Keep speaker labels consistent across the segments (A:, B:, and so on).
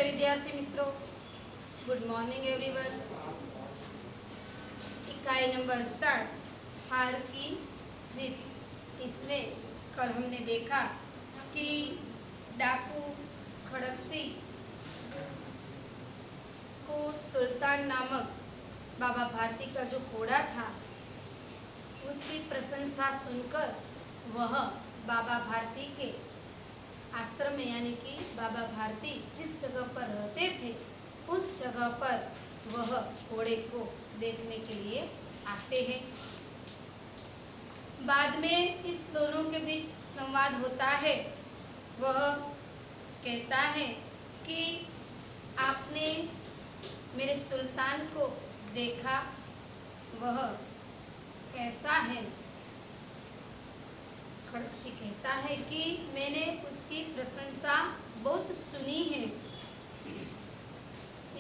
A: नमस्ते विद्यार्थी मित्रों, गुड मॉर्निंग एवरीवन। इकाई नंबर 7 हार की जीत। इसमें कल हमने देखा कि डाकू खड़गसी को सुल्तान नामक बाबा भारती का जो घोड़ा था उसकी प्रशंसा सुनकर वह बाबा भारती के आश्रम में यानी कि बाबा भारती जिस जगह पर रहते थे उस जगह पर वह घोड़े को देखने के लिए आते हैं। बाद में इस दोनों के बीच संवाद होता है। वह कहता है कि आपने मेरे सुल्तान को देखा, वह कैसा है? खड़गसी कहता है कि मैंने उसकी प्रशंसा बहुत सुनी है,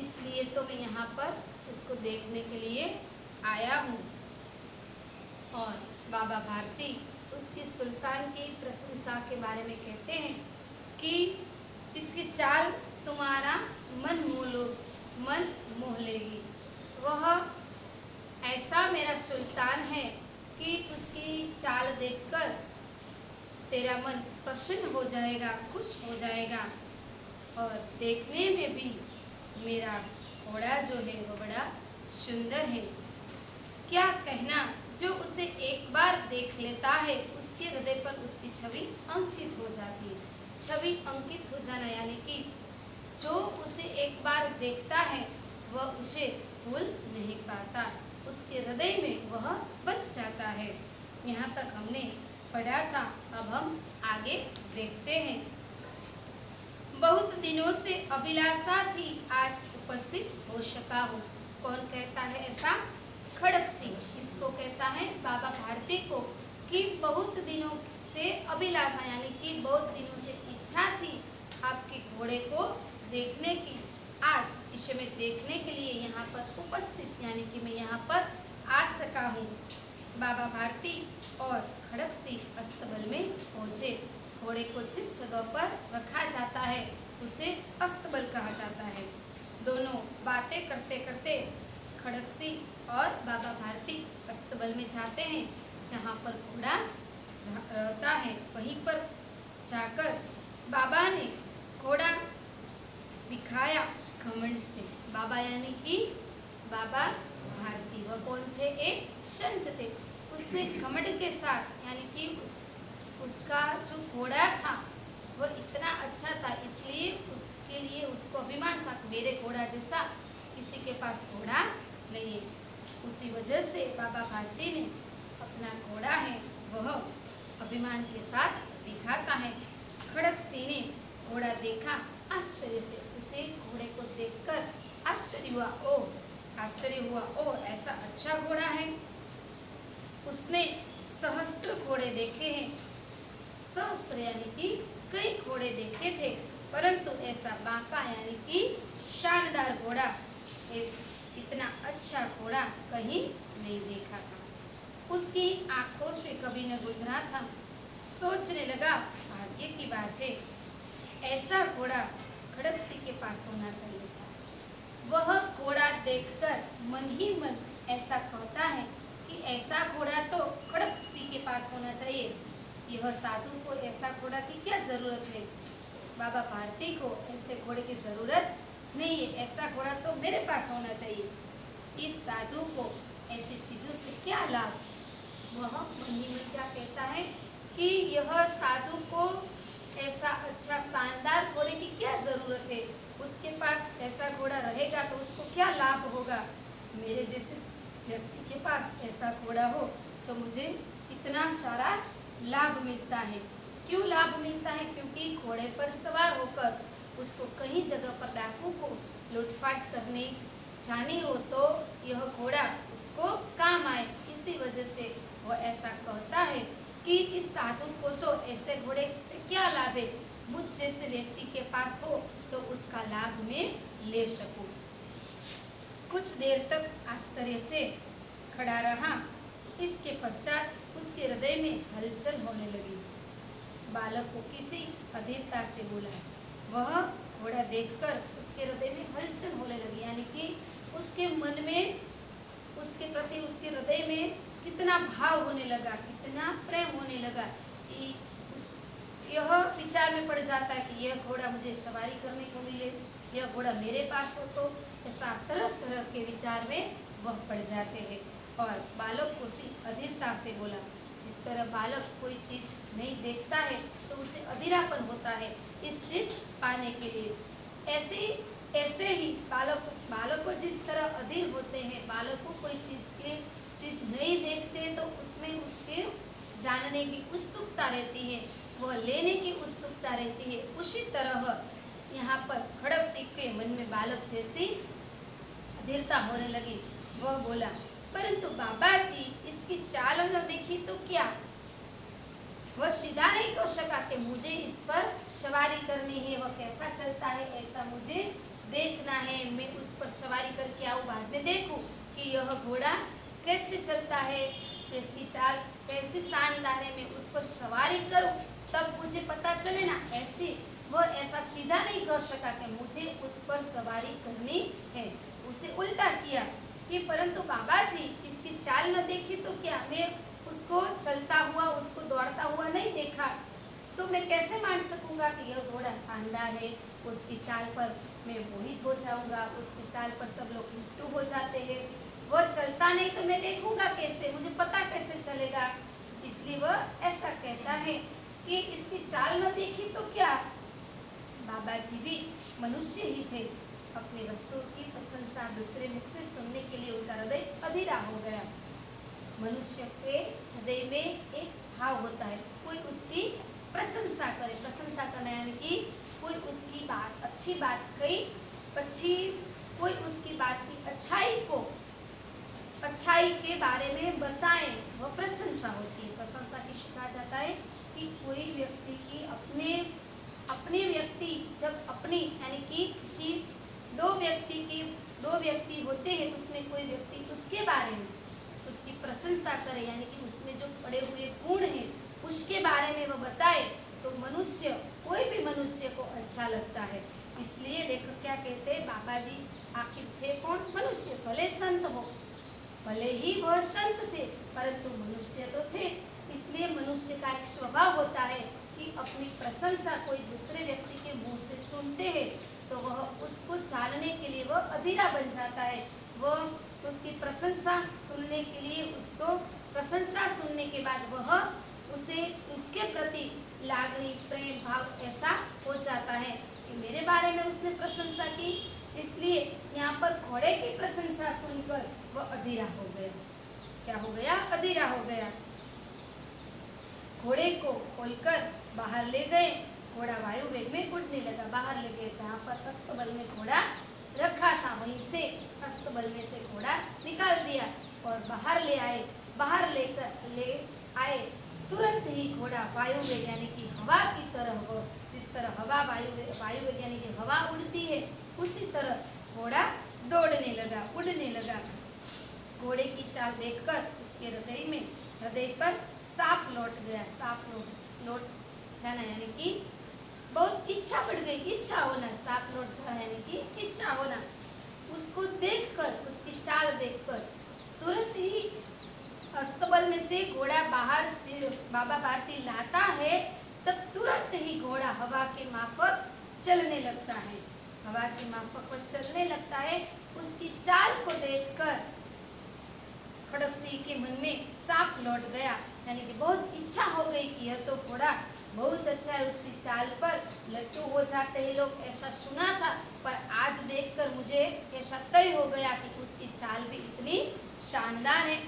A: इसलिए तो मैं यहाँ पर उसको देखने के लिए आया हूँ। और बाबा भारती उसकी सुल्तान की प्रशंसा के बारे में कहते हैं कि इसकी चाल तुम्हारा मन मोह लेगी। वह ऐसा मेरा सुल्तान है कि उसकी चाल देखकर तेरा मन प्रसन्न हो जाएगा, खुश हो जाएगा। और देखने में भी मेरा घोड़ा जो है वो बड़ा सुंदर है। क्या कहना, जो उसे एक बार देख लेता है उसके हृदय पर उसकी छवि अंकित हो जाती है। छवि अंकित हो जाना यानी कि जो उसे एक बार देखता है वह उसे भूल नहीं पाता, उसके हृदय में वह बस जाता है। यहाँ तक हमने पढ़ा था। अब हम आगे देखते हैं। बहुत दिनों से अभिलाषा थी, आज उपस्थित हो सका हूँ। कौन कहता है ऐसा? खड़गसी इसको कहता है बाबा भारती को कि बहुत दिनों से अभिलाषा यानी कि बहुत दिनों से इच्छा थी आपके घोड़े को देखने की। आज इसे मैं देखने के लिए यहाँ पर उपस्थित यानी कि मैं यहाँ पर आ सका हूँ। बाबा भारती और खड़गसी अस्तबल में पहुँचे। घोड़े को जिस जगह पर रखा जाता है उसे अस्तबल कहा जाता है। दोनों बातें करते करते खड़गसी और बाबा भारती अस्तबल में जाते हैं। जहाँ पर घोड़ा रहता है वहीं पर जाकर बाबा ने घोड़ा दिखाया घमंड से। बाबा यानी कि बाबा भारती, वह कौन थे? एक संत थे। उसने घमंड के साथ यानी कि उसका जो घोड़ा था वह इतना अच्छा था, इसलिए उसके लिए उसको अभिमान था कि मेरे घोड़ा जैसा किसी के पास घोड़ा नहीं है। उसी वजह से बाबा भारती ने अपना घोड़ा है वह अभिमान के साथ दिखाता है। खड़गसी ने घोड़ा देखा आश्चर्य से। उसे घोड़े को देखकर आश्चर्य हुआ, ओ ऐसा अच्छा घोड़ा है। उसने सहस्त्र घोड़े देखे हैं। सहस्त्र यानी कि कई घोड़े देखे थे, परंतु ऐसा बांका यानी कि शानदार घोड़ा, एक इतना अच्छा घोड़ा कहीं नहीं देखा था। उसकी आंखों से कभी न गुजरा था। सोचने लगा भाग्य की बात है, ऐसा घोड़ा खड़गसी के पास होना चाहिए था। वह घोड़ा देखकर मन ही मन ऐसा कहता है कि ऐसा घोड़ा तो खड़गसी के पास होना चाहिए। यह साधु को ऐसा घोड़ा की क्या जरूरत है? बाबा भारती को ऐसे घोड़े की जरूरत नहीं है, ऐसा घोड़ा तो मेरे पास होना चाहिए। इस साधु को ऐसी चीजों से क्या लाभ? वह मन ही मन क्या कहता है कि यह साधु को ऐसा अच्छा शानदार घोड़े की क्या जरूरत है? उसके पास ऐसा घोड़ा रहेगा तो उसको क्या लाभ होगा? मेरे जैसे व्यक्ति के पास ऐसा घोड़ा हो तो मुझे इतना सारा लाभ मिलता है। क्यों लाभ मिलता है? क्योंकि घोड़े पर सवार होकर उसको कहीं जगह पर डाकू को लूटपाट करने जानी हो तो यह घोड़ा उसको काम आए। इसी वजह से वह ऐसा कहता है कि इस साधु को तो ऐसे घोड़े से क्या लाभ है? मुझ जैसे व्यक्ति के पास हो तो उसका लाभ मैं ले सकूं। कुछ देर तक आश्चर्य से खड़ा रहा। इसके पश्चात उसके हृदय में हलचल होने लगी। बालक को किसी अधीरता से बोला, वह घोड़ा देखकर उसके हृदय में हलचल होने लगी, यानी कि उसके मन में उसके प्रति उसके हृदय में कितना भाव होने लगा, कितना प्रेम होने लगा कि यह विचार में पड़ जाता है कि यह घोड़ा मुझे सवारी करने को मिले, यह घोड़ा मेरे पास हो, तो ऐसा तरह तरह के विचार में वह पड़ जाते हैं। और बालक को सी अधीरता से बोला, जिस तरह बालक कोई चीज नहीं देखता है तो उसे अधीरापन होता है इस चीज पाने के लिए, ऐसे ही बालक को जिस तरह अधीर होते हैं, बालक को कोई चीज नहीं देखते तो उसमें उसके जानने की उत्सुकता रहती है, वह लेने की उत्सुकता रहती है। उसी तरह यहाँ पर खड़ग सिंह के मन में बालक जैसी अधीरता होने लगी। वह बोला, परंतु बाबा जी इसकी चाल अगर देखी तो क्या? वह सीधा नहीं कह सका कि मुझे इस पर सवारी करनी है, वह कैसा चलता है ऐसा मुझे देखना है, मैं उस पर सवारी करके आऊँ, बाद में देखूं कि यह घोड़ा कैसे चलता है, इसकी चाल कैसी शानदार है, मैं उस पर सवारी करूं तब मुझे पता चले ना। वह ऐसा सीधा नहीं कह सका कि मुझे उस पर सवारी करनी है। उसे उल्टा किया कि परंतु बाबा जी इसकी चाल न देखी तो क्या? मैं उसको चलता हुआ, उसको दौड़ता हुआ नहीं देखा तो मैं कैसे मान सकूंगा कि यह घोड़ा शानदार है? उसकी चाल पर मैं मोहित हो जाऊंगा, उसकी चाल पर सब लोग लुट्टू हो जाते हैं। वह चलता नहीं तो मैं देखूंगा कैसे, मुझे पता कैसे चलेगा? इसलिए वह ऐसा कहता है कि इसकी चाल न देखी तो क्या? बाबा जी भी मनुष्य ही थे, अपनी वस्तुओं की प्रशंसा दूसरे मुख से सुनने के लिए उनका हृदय अधीरा हो गया। मनुष्य के हृदय में एक भाव होता है, कोई उसकी प्रशंसा करे, प्रशंसा करना यानी कि कोई उसकी बात अच्छी बात कही, कोई उसकी बात की अच्छाई के बारे में बताए, वह प्रशंसा होती है। प्रशंसा किसे कहा जाता है कि कोई व्यक्ति की अपने व्यक्ति जब अपनी यानी कि किसी दो व्यक्ति होते हैं, उसमें कोई व्यक्ति उसके बारे में उसकी प्रशंसा करे, यानी कि उसमें जो पड़े हुए गुण हैं उसके बारे में वह बताए तो कोई भी मनुष्य को अच्छा लगता है। इसलिए लेखक क्या कहते हैं, बाबा जी आखिर थे कौन? मनुष्य। भले संत हो, भले ही वह संत थे परंतु मनुष्य तो थे। इसलिए मनुष्य का एक स्वभाव होता है कि अपनी प्रशंसा कोई दूसरे व्यक्ति के मुंह से सुनते हैं तो वह उसको जानने के लिए वह अधीरा बन जाता है। वह उसकी प्रशंसा सुनने के लिए, उसको प्रशंसा सुनने के बाद वह उसके प्रति लागनी, प्रेम भाव ऐसा हो जाता है कि मेरे बारे में उसने प्रशंसा की, इसलिए यहाँ पर घोड़े की प्रशंसा सुनकर वह अधीरा हो गया। क्या हो गया? अधीरा हो गया। घोड़े को खोलकर बाहर ले गए, घोड़ा वायु वेग में उड़ने लगा। बाहर ले गए जहाँ पर अस्तबल में घोड़ा रखा था, वहीं से अस्तबल में से घोड़ा निकाल दिया और बाहर ले आए। बाहर ले आए तुरंत ही घोड़ा वायु वेग यानी कि हवा की तरह, वो जिस तरह हवा वायु वेग यानी कि हवा उड़ती है उसी तरह घोड़ा दौड़ने लगा, उड़ने लगा। घोड़े की चाल देखकर उसके हृदय पर सांप लौट गया। सांप लौट जाना यानी कि बहुत इच्छा बढ़ गई, इच्छा होना। सांप लौट जाना यानी कि इच्छा होना। उसको देखकर, उसकी चाल देखकर तुरंत ही अस्तबल में से घोड़ा बाहर बाबा भारती लाता है, तब तुरंत ही घोड़ा हवा के माफक चलने लगता है। हवा के माफक वह चलने लगता है। उसकी चाल को देखकर खड़ग सिंह के मन में सांप लौट गया, यानी कि बहुत इच्छा हो गई कि यह तो घोड़ा बहुत अच्छा है, उसकी चाल पर लट्टू हो जाते हैं लोग, ऐसा सुना था, पर आज देखकर मुझे ऐसा तय हो गया कि उसकी चाल भी इतनी शानदार है।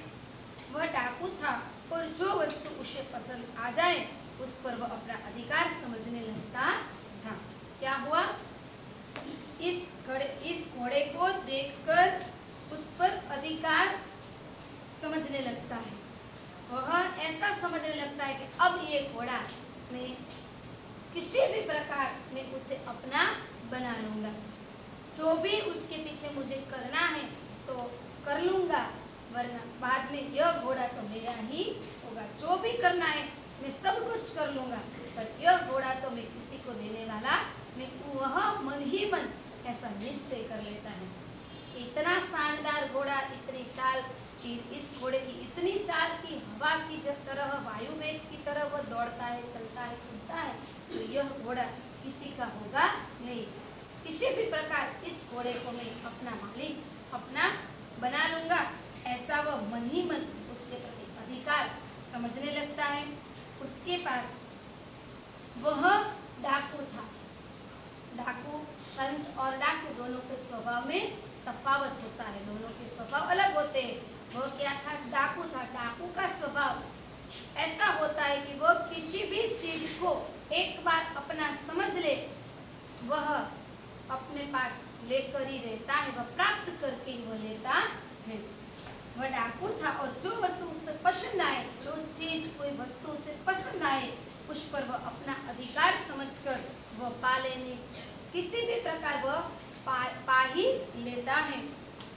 A: वह डाकू था और जो वस्तु उसे पसंद आ जाए उस पर वह अपना अधिकार समझने लगता था। क्या हुआ? इस घोड़े को देखकर उस पर अधिकार समझने लगता है। वह ऐसा समझने लगता है कि अब ये घोड़ा मैं किसी भी प्रकार में उसे अपना बना लूंगा, जो भी उसके पीछे मुझे करना है तो कर लूंगा, वरना बाद में यह घोड़ा तो मेरा ही होगा। जो भी करना है मैं सब कुछ कर लूंगा। पर यह घोड़ा तो मैं किसी को देने वाला नहीं। वह मन ही मन ऐसा निश्चय कर लेता है। इतना शानदार घोड़ा, इतनी चाल कि इस घोड़े की इतनी चाल की हवा की तरह, वायु वेग की तरह वह दौड़ता है, चलता है, कूदता है, तो यह घोड़ा किसी का होगा नहीं। किसी भी प्रकार इस घोड़े को मैं अपना मालिक, अपना बना लूंगा, ऐसा वह मन ही मन उसके प्रति अधिकार समझने लगता है। उसके पास वह डाकू था। डाकू, संत और डाकू दोनों के स्वभाव में तफावत होता है, दोनों के स्वभाव अलग होते हैं। वह क्या था? डाकू था। डाकू का स्वभाव ऐसा होता है कि वह किसी भी चीज को एक बार अपना समझ ले, वह अपने पास लेकर ही रहता है, वह प्राप्त करके ही वह लेता है। वह डाकू था और जो वस्तु उसे पसंद आए, जो चीज कोई वस्तु से पसंद आए, उस पर वह अपना अधिकार समझकर वह पा लेने, किसी भी प्रकार वह पा ही लेता है।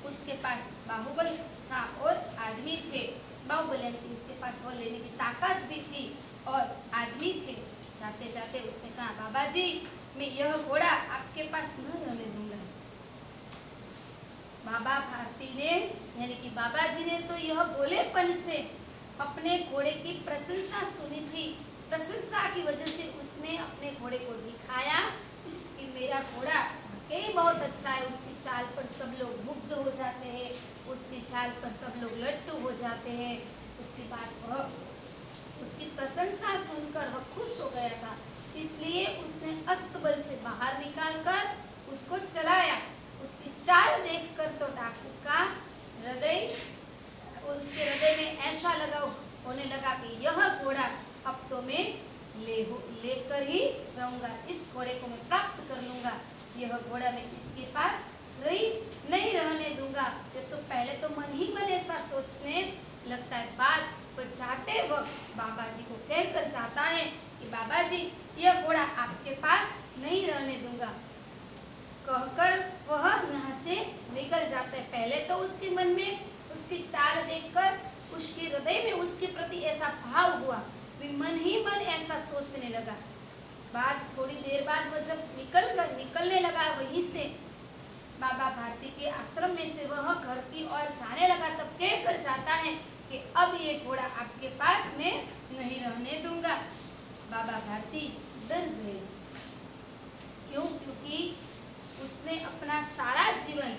A: उसके पास बाहुबल था और आदमी थे। बाहुबल यानी कि उसके पास वह लेने की ताकत भी थी और आदमी थे। जाते जाते उसने कहा, बाबा जी, मैं यह घोड़ा आपके पास न रहने दूंगा। बाबा भारती ने यानी कि बाबा जी ने तो यह भोलेपन से अपने घोड़े की प्रशंसा सुनी थी। प्रशंसा की वजह से उसने अपने घोड़े को दिखाया कि मेरा घोड़ा वाकई बहुत अच्छा है। उसकी चाल पर सब लोग मुग्ध हो जाते हैं, उसकी चाल पर सब लोग लट्टू हो जाते हैं। उसकी बात वह उसकी प्रशंसा सुनकर वह खुश हो गया था, इसलिए उसने अस्तबल से बाहर निकालकर उसको चलाया। उसकी चाल देखकर तो डाकू का हृदय, उसके हृदय में ऐसा होने लगा कि यह घोड़ा अब तो मैं लेकर ही रहूंगा, इस घोड़े को मैं प्राप्त कर लूंगा, यह घोड़ा मैं इसके पास नहीं रहने दूंगा। ये तो पहले तो मन ही मन ऐसा सोचने लगता है। बाद पर जाते वक्त बाबा जी को कहकर जाता है कि बाबा जी, यह घोड़ा आपके पास नहीं रहने दूंगा, कहकर वह यहाँ से निकल जाता है। पहले तो उसके मन में उसकी चाल देखकर उसके हृदय में उसके प्रति ऐसा भाव हुआ, मन ही मन ऐसा सोचने लगा। बाद थोड़ी देर बाद वह जब निकलने लगा वहीं से, बाबा भारती के आश्रम में से वह घर की ओर जाने लगा, तब कहकर जाता है कि अब ये घोड़ा आपके पास मैं नहीं रहने दूंगा। बाबा भारती डर गए। क्यों? क्योंकि उसने अपना सारा जीवन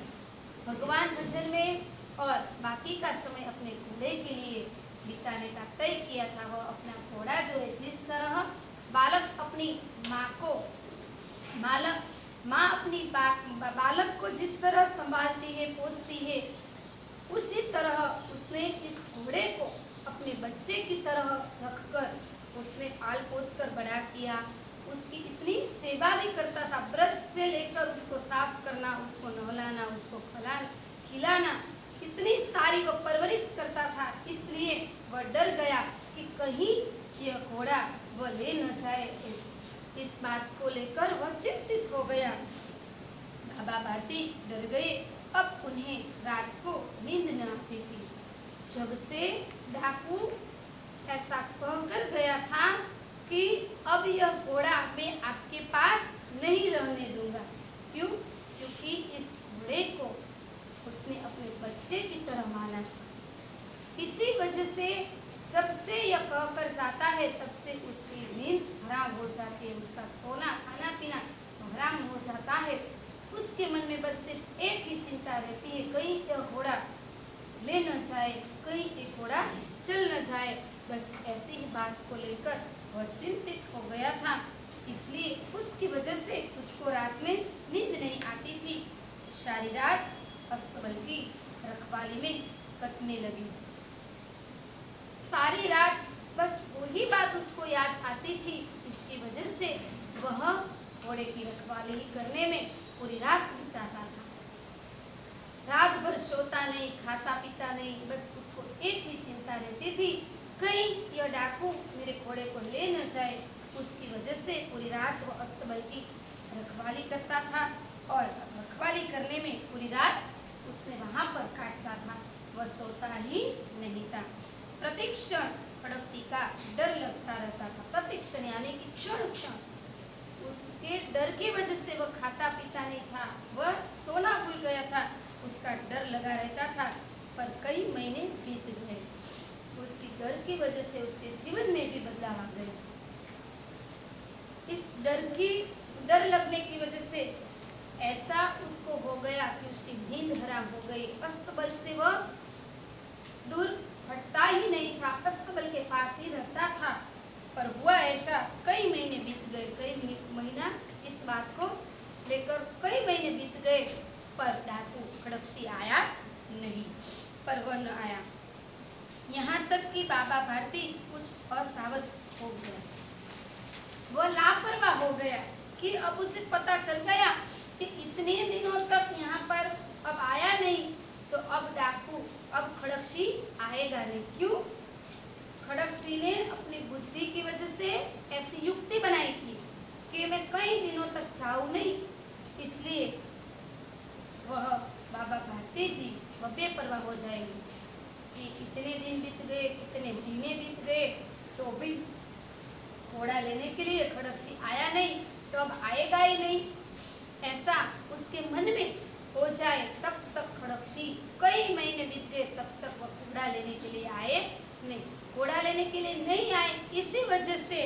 A: भगवान भजन में और बाकी का समय अपने घोड़े के लिए बिताने का तय किया था। वह अपना घोड़ा जो है, जिस तरह बालक अपनी माँ को माँ अपनी बालक को जिस तरह संभालती है, पोसती है, उसी तरह उसने इस घोड़े को अपने बच्चे की तरह रखकर उसने पाल पोस कर बड़ा किया। उसकी इतनी सेवा भी करता था, ब्रश से लेकर उसको साफ करना, उसको नहलाना, उसको खिलाना, इतनी सारी वह परवरिश करता था। इसलिए वह डर गया कि कहीं यह घोड़ा वह ले न जाए। इस बात को लेकर वह चिंतित हो गया। बाबा भारती डर गए। अब उन्हें रात को नींद न आती थी। जब से डाकू ऐसा कहकर गया था कि अब यह घोड़ा मैं आपके पास नहीं रहने दूंगा। क्यों? क्योंकि इस घोड़े को उसने अपने बच्चे की तरह माना था। इसी वजह से जब से यह कहकर जाता है, तब से उसकी नींद हराम हो जाती है, उसका सोना, खाना पीना हराम हो जाता है। उसके मन में बस सिर्फ एक ही चिंता रहती है, कहीं यह घोड़ा ले न जाए, कहीं एक घोड़ा चल न जाए। बस ऐसी ही बात को लेकर वह चिंतित हो गया था। इसलिए उसकी वजह से उसको रात में नींद नहीं आती थी। सारी रात अस्तबल की रखवाली में कटने लगी। सारी रात बस वही बात उसको याद आती थी। इसकी वजह से वह घोड़े की रखवाली ही करने में पूरी रात बिताता था। रात भर सोता नहीं, खाता पीता नहीं, बस उसको एक ही चिंता रहती थी, कहीं यह डाकू मेरे घोड़े को ले न जाए। उसकी वजह से पूरी रात वह अस्तबल की रखवाली करता था और रखवाली करने में पूरी रात उसने वहाँ पर काटता था। वह सोता ही नहीं था। प्रतिक्षण खड़गसी का डर लगता रहता था। प्रतिक्षण यानी कि क्षण क्षण उसके डर की वजह से वह खाता पीता नहीं था, वह सोना भूल गया था, उसका डर लगा रहता था। पर कई महीने बीत गए, उसकी डर की वजह से उसके जीवन में भी बदलाव आ गया। इस डर लगने की वजह से ऐसा उसको हो गया कि उसकी नींद हराम हो गई। अस्तबल से वह दूर हटता ही नहीं था, अस्तबल के पास ही रहता था। पर हुआ ऐसा, कई महीने बीत गए, कई महीना इस बात को लेकर कई महीने बीत गए, पर डाकू खड़गसी आया नहीं, पर वह न आया। यहाँ तक कि बाबा भारती कुछ असावध हो गया, वह लापरवाह हो गया कि अब उसे पता चल गया कि इतने दिनों तक यहाँ पर अब आया नहीं, तो अब डाकू, अब खड़गसी आएगा नहीं। क्यों? खड़गसी ने अपनी बुद्धि की वजह से ऐसी युक्ति बनाई थी कि मैं कई दिनों तक जाऊं नहीं, इसलिए वह बाबा भारती जी वह बेपरवाह हो जाएंगे कि इतने दिन बीत गए, इतने महीने बीत गए, तो भी घोड़ा लेने के लिए खड़गसी आया नहीं, तो अब आएगा ही नहीं, ऐसा उसके मन में हो जाए। तब तक खड़गसी, कई महीने बीत गए, तब तक वह घोड़ा लेने के लिए आए नहीं, घोड़ा लेने के लिए नहीं आए। इसी वजह से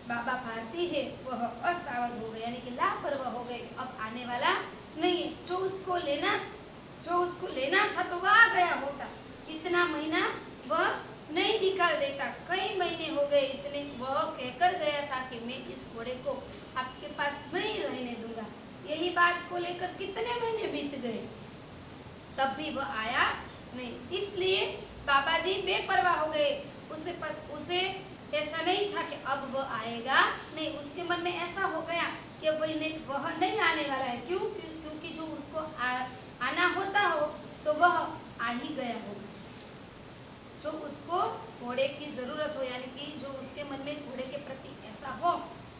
A: बाबा भारती है वह असावध हो गए, यानी कि लापरवाह हो गए, अब आने वाला नहीं है। जो उसको लेना था तो वह आ गया होता, इतना महीना वह नहीं निकाल देता। कई महीने हो गए, इतने वह कहकर गया था कि मैं इस घोड़े को आपके पास नहीं रहने दूंगा। यही बात को लेकर कितने महीने बीत गए, तब भी वह आया नहीं, इसलिए बाबा जी बेपरवाह हो गए। उसे ऐसा नहीं था कि अब वह आएगा नहीं, उसके मन में ऐसा हो गया कि वह नहीं आने वाला है। क्यों? क्योंकि जो उसको आना होता हो तो वह आ ही गया होगा। जो उसको घोड़े की जरूरत हो, यानी कि जो उसके मन में घोड़े के प्रति ऐसा हो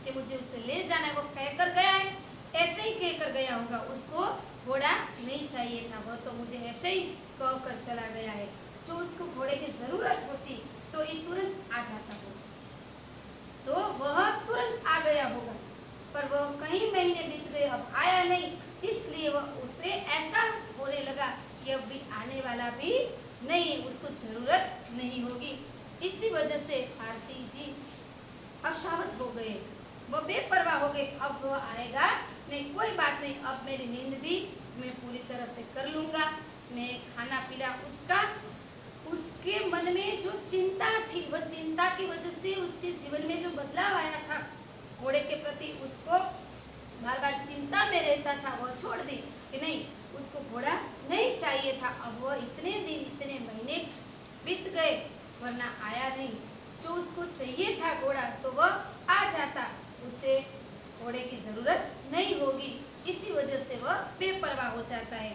A: कि मुझे उसे ले जाना है, वो कहकर गया है, ऐसे ही कहकर गया होगा। उसको घोड़ा नहीं चाहिए था, वह तो मुझे ऐसे ही कहकर चला गया है। जो उसको घोड़े की जरूरत होती तो ये तुरंत आ जाता होगा, तो वह तुरंत आ गया होगा, पर वह कई महीने बीत गए, अब आया नहीं, इसलिए वह उसे ऐसा होने लगा कि अब भी आने वाला भी नहीं, उसको जरूरत नहीं होगी। इसी वजह से भारती जी असावध हो गए, वो बेपरवाह हो गए। अब वो आएगा नहीं, कोई बात नहीं, अब मेरी नींद भी मैं पूरी तरह से कर लूंगा, मैं खाना पीना उसके मन में जो चिंता थी, वह चिंता की वजह से उसके जीवन में जो बदलाव आया था घोड़े के प्रति, उसको बार बार चिंता में रहता था, वह छोड़ दी कि नहीं, उसको घोड़ा नहीं चाहिए था। अब वह इतने दिन, इतने महीने बीत गए, वरना आया नहीं। जो उसको चाहिए था घोड़ा, तो वह आ जाता, उसे घोड़े की जरूरत नहीं होगी। इसी वजह से वह बेपरवाह हो जाता है।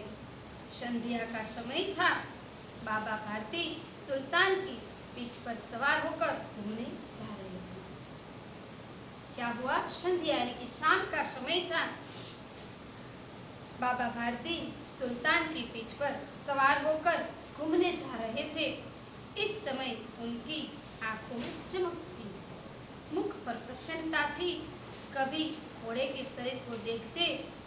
A: संध्या का समय था, बाबा भारती सुल्तान की पीठ पर सवार होकर घूमने जा रहे थे। क्या हुआ? संध्या यानी कि शाम का समय था। बाबा भारती सुल्तान की पीठ पर सवार होकर घूमने जा रहे थे। इस समय उनकी आंखों में चमक थी, मुख पर प्रसन्नता थी। कभी घोड़े के शरीर को देखते,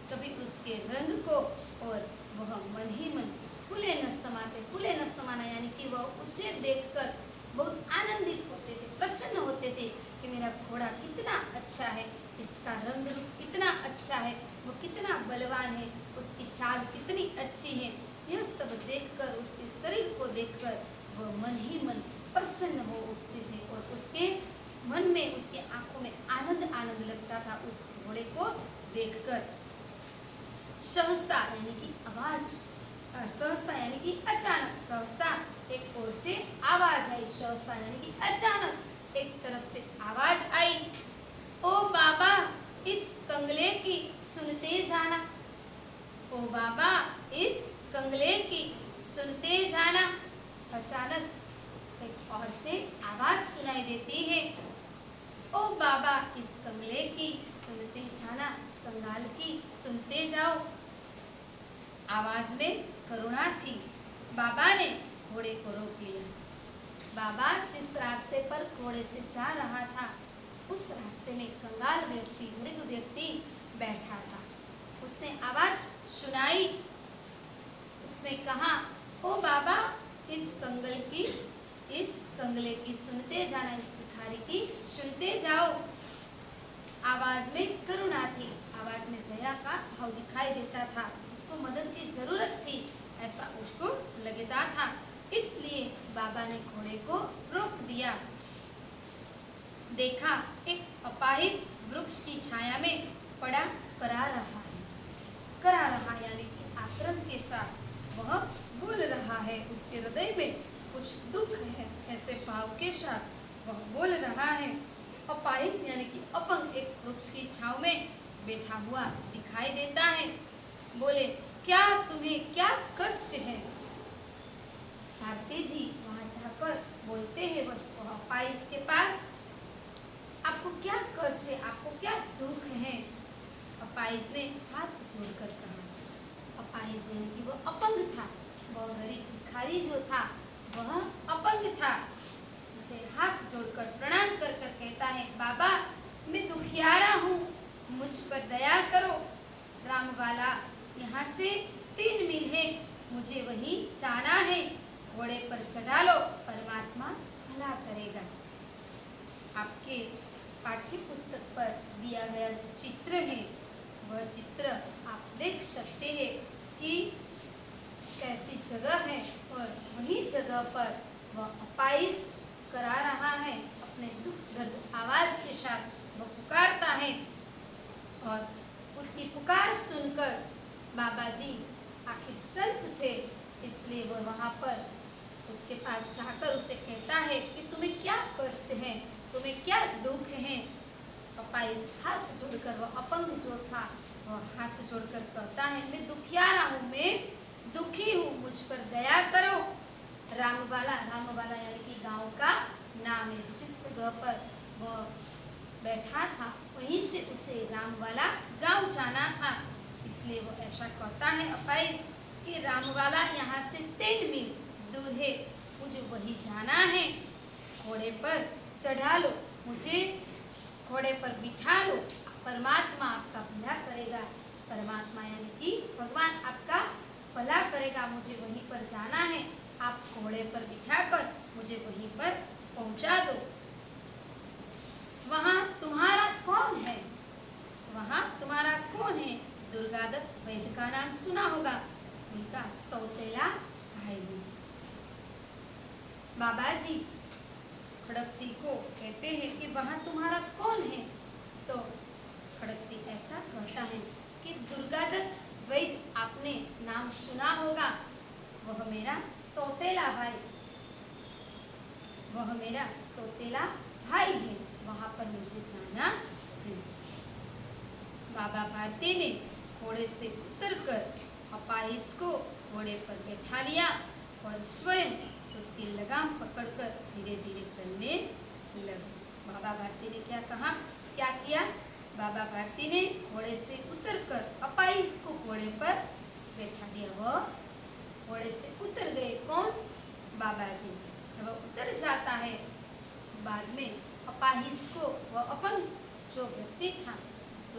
A: कभी उसके रंग को, और वह मन ही मन फूले न समाना, यानी कि वह उसे देखकर बहुत आनंदित होते थे, प्रसन्न होते थे कि मेरा घोड़ा कितना अच्छा है, इसका रंग रूप कितना अच्छा है, वो कितना बलवान है, उसकी चाल कितनी अच्छी है। यह सब देखकर, उसके शरीर को देखकर वह मन ही मन प्रसन्न हो उठते थे, और उसके मन में, उसके आंखों में आनंद लगता था उस घोड़े को देखकर। सहसा यानी कि आवाज, सहसा यानी कि अचानक, सहसा एक ओर से आवाज आई, सहसा यानी कि अचानक एक तरफ से आवाज आई, ओ बाबा इस कंगले की सुनते जाना, ओ बाबा इस कंगले की सुनते जाना। अचानक एक और से आवाज सुनाई देती है, ओ बाबा इस कंगले की सुनते जाना, कंगाल की सुनते जाओ। आवाज में करुणा थी। बाबा ने घोड़े को रोक लिया, बाबा जिस रास्ते पर घोड़े से जा रहा था उस रास्ते में कंगाल व्यक्ति, मृग व्यक्ति बैठा था। उसने आवाज सुनाई। उसने कहा, ओ बाबा, इस कंगले की सुनते जाना, इस भिखारी की सुनते जाओ। आवाज में करुणा थी, आवाज में दया का भाव दिखाई देता था। उसको मदद की जरूरत थी, ऐसा उसको लगता था। इसलिए बाबा ने घोड़े को रोक दिया। देखा, एक अपाहिज वृक्ष की छाया में पड़ा करा रहा यानी कि आक्रम के साथ वह बोल रहा है। उसके हृदय में कुछ दुख है, ऐसे भाव के साथ वह बोल रहा है। अपाहिज यानी कि अपंग एक वृक्ष की छाव में बैठा हुआ दिखाई देता है। बोले, क्या तुम्हें क्या कष्ट है? भारती जी वहां जाकर बोलते हैं बस अपाहिज के पास, आपको क्या कष्ट है, आपको क्या दुख है? अपाहिज ने हाथ जोड़कर कहा। अपाहिज यानी कि वो अपंग था, वह गरीब भिखारी जो था वह अपंग था। उसे हाथ जोड़कर प्रणाम कर कर कहता है, बाबा मैं दुखियारा हूँ, मुझ पर दया करो। रामवाला यहाँ से 3 मील है, मुझे वहीं जाना है। घोड़े पर चढ़ा लो, परमात्मा भला करेगा। आपके पाठ्य पुस्तक पर दिया गया जो चित्र है वह चित्र आप देख सकते हैं कि कैसी जगह है और वही जगह पर वह अपाहिज करा रहा है। अपने दुख दर्द आवाज के साथ वह पुकारता है और उसकी पुकार सुनकर बाबा जी आखिर संत थे, इसलिए वह वहाँ पर उसके पास जाकर उसे कहता है कि तुम्हें क्या कष्ट है, तुम्हें क्या दुख है? अपाहिज हाथ जोड़कर, वह अपंग जो था वह हाथ जोड़कर कहता है, मैं दुखियारा हूँ, मैं दुखी हूँ, मुझ पर दया करो। रामवाला यानी कि गांव का नाम है। जिस जगह पर वह बैठा था वहीं से उसे रामवाला गांव जाना था, इसलिए वो ऐसा कहता है अपाहिज कि रामवाला यहाँ से 3 मील दूर है, मुझे वही जाना है। घोड़े पर चढ़ा लो, मुझे घोड़े पर बिठा लो, परमात्मा आपका भला करेगा। परमात्मा यानी कि भगवान आपका भला करेगा, मुझे वहीं पर जाना है। आप घोड़े पर बिठाकर मुझे वहीं पर पहुंचा दो। वहां तुम्हारा कौन है? वहां तुम्हारा कौन है? दुर्गादत्त वैद्य का नाम सुना होगा, उनका सौतेला भाई है। बाबा जी खड़गसिंह को कहते हैं कि वहां तुम्हारा कौन है? तो खड़गसिंह ऐसा कहता है कि दुर्गादत्त वैद्य आपने नाम सुना होगा, वह मेरा सौतेला भाई है, वहां पर मुझे जाना है। बाबा भारती ने घोड़े से उतरकर अपाहिज को घोड़े पर बैठा लिया और स्वयं उसकी लगाम पकड़कर धीरे धीरे चलने लगे। बाबा भारती ने क्या किया? बाबा भारती ने घोड़े से उतरकर अपाहिज को घोड़े पर बैठा दिया। वह घोड़े से उतर गए। कौन? बाबा जी। वह उतर जाता है। बाद में अपाहिज को, वह अपंग जो व्यक्ति था,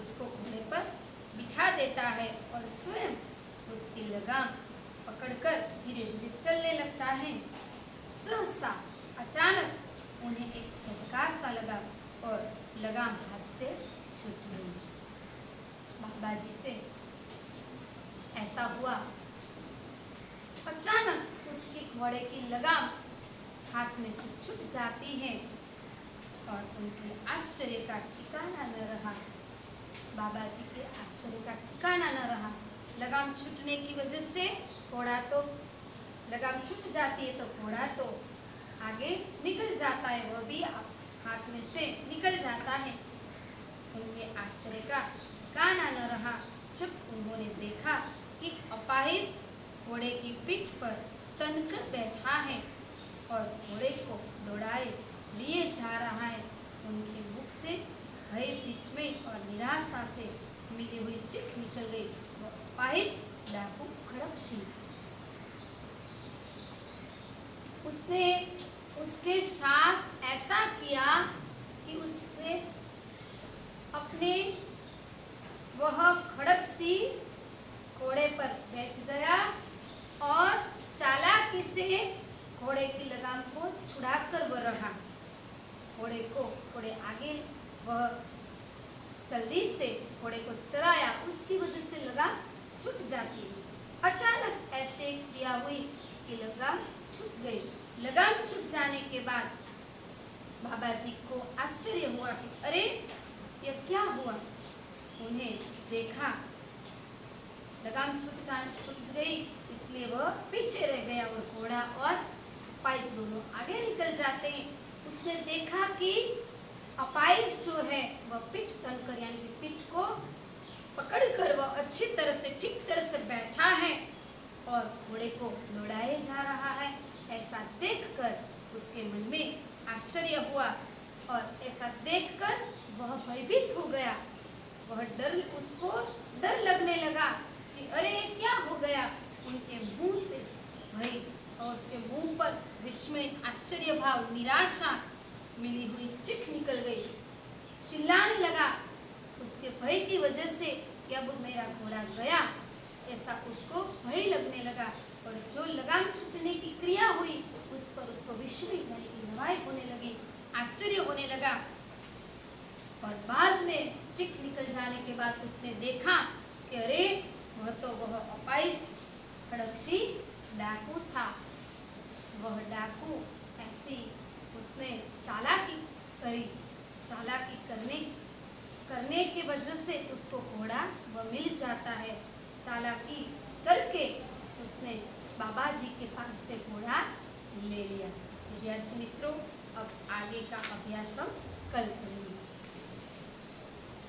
A: उसको घोड़े पर बिठा देता है और स्वयं उसकी लगाम पकड़कर धीरे धीरे चलने लगता है। सहसा अचानक उन्हें एक झटका सा लगा और लगाम हाथ से छूट गई। बाबा जी से ऐसा हुआ, अचानक उसकी घोड़े की लगाम हाथ में से छूट जाती है और उनके आश्चर्य का ठिकाना न रहा। बाबा जी के आश्चर्य का ठिकाना न रहा। लगाम छूटने की वजह से घोड़ा तो, लगाम छूट जाती है तो घोड़ा तो आगे निकल जाता है, वह भी हाथ में से निकल जाता है। उनके आश्चर्य का ठिकाना न रहा जब उन्होंने देखा कि अपाहिज घोड़े की पीठ पर तनकर बैठा है और घोड़े को दौड़ाए लिए जा रहा है। उनके मुख से भय, विस्मय और निराशा से मिली हुई चीख निकल गई। वो अपाहिज डाकू खड़गसिंह, उसने उसके साथ ऐसा किया कि उसने अपने वह खड़क सी घोड़े पर बैठ गया और चालाकी से घोड़े की लगाम को छुड़ाकर वह रहा। घोड़े को थोड़े आगे वह जल्दी से घोड़े को चलाया, उसकी वजह से लगाम छूट जाती है। अचानक ऐसे क्रिया हुई कि लगाम छूट गई। लगाम छूट जाने के बाद बाबा जी को आश्चर्य हुआ कि अरे यह क्या हुआ। उन्हें देखा लगाम छूट गई, इसलिए वह पीछे रह गया। वो घोड़ा और अपाइस दोनों आगे निकल जाते हैं। उसने देखा कि अपाइस जो है वह पीठ तनकर यानी कि पीठ को पकड़कर वह अच्छी तरह से ठीक तरह से बैठा है और घोड़े को दौड़ाए जा रहा है। ऐसा देखकर उसके मन में आश्चर्य हुआ और ऐसा देखकर वह भयभीत हो गया। उसको डर लगने लगा कि अरे क्या हो गया। उनके मुंह से भय और उसके मुंह पर विस्मय, आश्चर्य भाव, निराशा मिली हुई चीख निकल गई। चिल्लाने लगा उसके भय की वजह से कि अब मेरा घोड़ा गया, ऐसा उसको भय लगने लगा। और जो लगाम छूटने की क्रिया हुई उस पर उसको विस्मय यानी कि नवाई होने लगी, आश्चर्य होने लगा। और बाद में चीख निकल जाने के बाद उसने देखा कि अरे वह अपाइस खड़कशी डाकू था। वह डाकू ऐसी उसने चालाकी करी। चालाकी करने की वजह से उसको घोड़ा वह मिल जाता है। चालाकी करके उसने बाबा जी के पास से घोड़ा ले लिया। विद्यार्थी मित्रों, अब आगे का अभ्यास हम कल करेंगे।